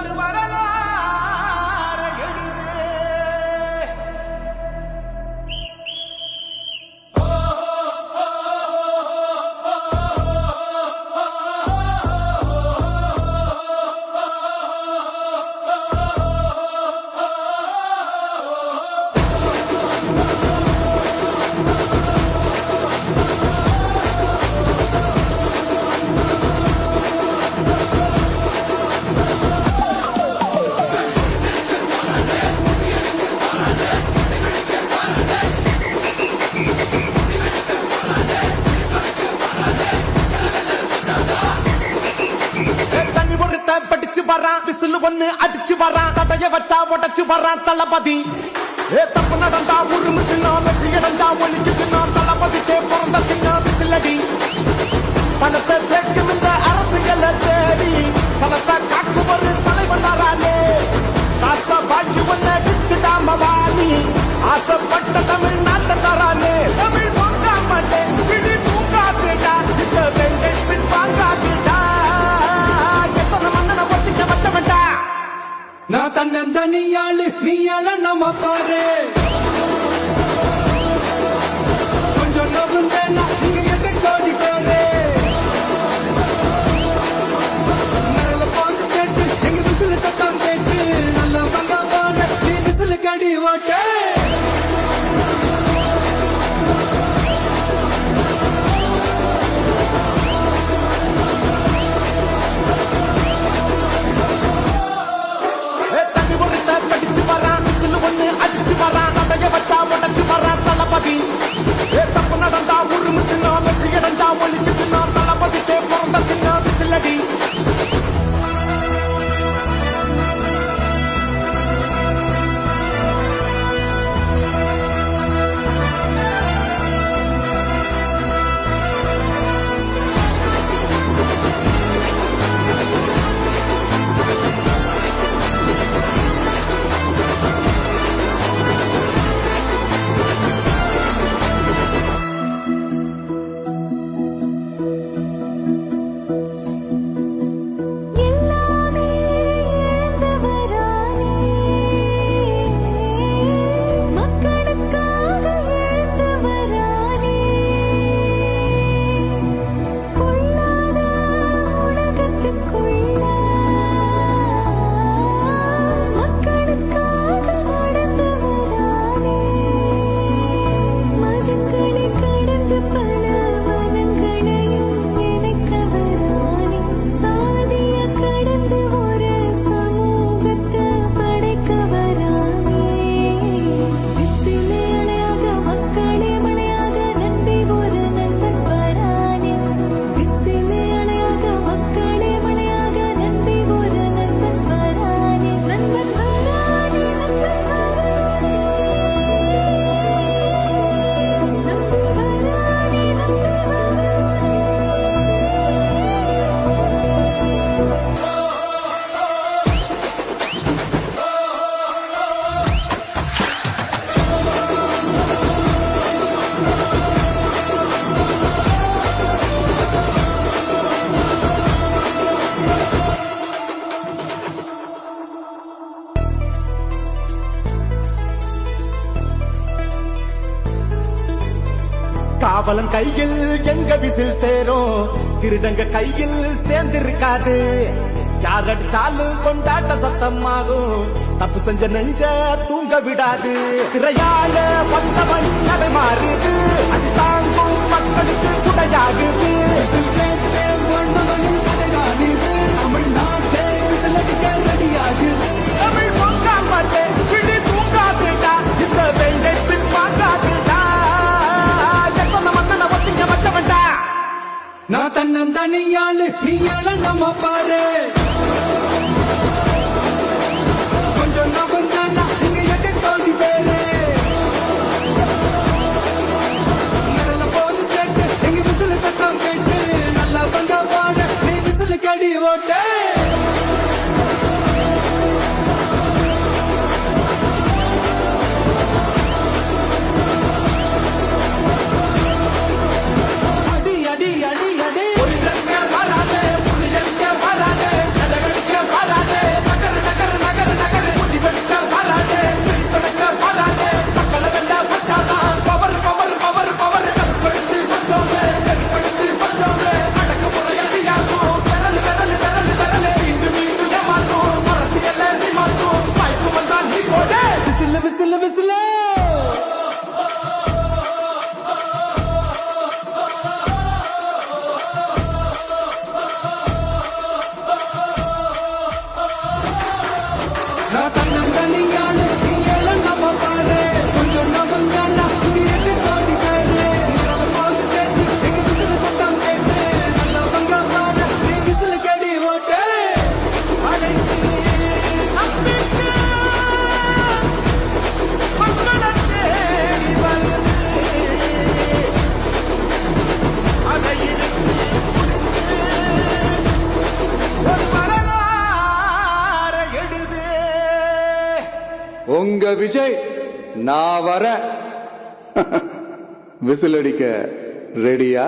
ஒரு வரலாறு எழுது. படிச்சு வரான் விசில் ஒண்ணு அடிச்சு வரான் தடைய வச்சா உடச்சு வரான் தளபதி. தப்பு நடந்தா உருமு சின்ன வெற்றி அடைஞ்சா ஒலிக்கு சின்ன தளபதிக்கே பிறந்த சின்ன விசிலடி. பணத்தை சேர்க்கும் இந்த அரசுகளை தேடி சனத்தை காக்கும் ஒரு தலைவன் தாரானே. காச பாக்கி ஒன்ன விட்டுடாம வாணி ஆசைப்பட்ட தமிழ்நாட்டை தாரானே. தமிழ் தூங்கா மாட்டேன் விழி தூங்காதுடா இந்த வெங்கை பின் வாங்காதுடா. நான் தன்னந்த நீயாள நம்ம பாரு கொஞ்சம் நோக்குந்தேன்னா நீங்க எட்டு கோடி பேரு நல்ல பாஞ்சு கேட்டு எங்க விசிலு சத்தம் கேட்டு நல்ல வந்த போன நீ விசிலு கடி ஓட்ட. படிச்சு வரான் விசில் ஒண்ணு அடிச்சு வரான் தடைய வச்சா உடச்சு வரான் தளபதி. தப்பு நடந்தா உருமு சின்ன வெற்றி அடைஞ்சா ஒலிக்கு சின்ன தளபதிக்கே பிறந்த சின்ன விசிலடி. காவலன் கையில் எங்க விசில் சேரும் திருடங்க கையில் சேர்ந்திருக்காது. யார் அடிச்சாலும் கொண்டாட்ட சத்தமாகும் தப்பு செஞ்ச நெஞ்ச தூங்க விடாது. திரையால வந்தவன் நடை மாறுது அது தாங்கும் மக்களுக்கு துணையாகுது. தமிழ்நாட்டே விசிலடிக்க ரெடியாகுது. தமிழ் பொங்கா மாட்டேன் விழி தூங்காதுடா இந்த வெங்கை பின் வாங்காதுடா. நான் தன்னந்த நீயாள நம்ம பாரு கொஞ்சம் நோக்குந்தேன்னா நீங்க எட்டு கோடி பேரு நல்ல போலீஸ் கேட்டு எங்க விசிலு சத்தம் கேட்டு நல்லா வந்த போன நீ விசிலு கடி ஓட்ட. அடி அடி அடி அடி ஒரு வராதே புலி வராதே விசில் விசில் நான் தன்னம் தனியாளு இங்க எல்லாம் நம்ம பாரு கொஞ்சம் நம்புங்கண்ணா இங்க எட்டு கோடி பேரு எங்க விசில் சத்தம் கேட்டு நல்லா பங்க பாரு நீ விசில் கடி ஓட்டு உங்க விஜய் நான் வர விசில் அடிக்க ரெடியா?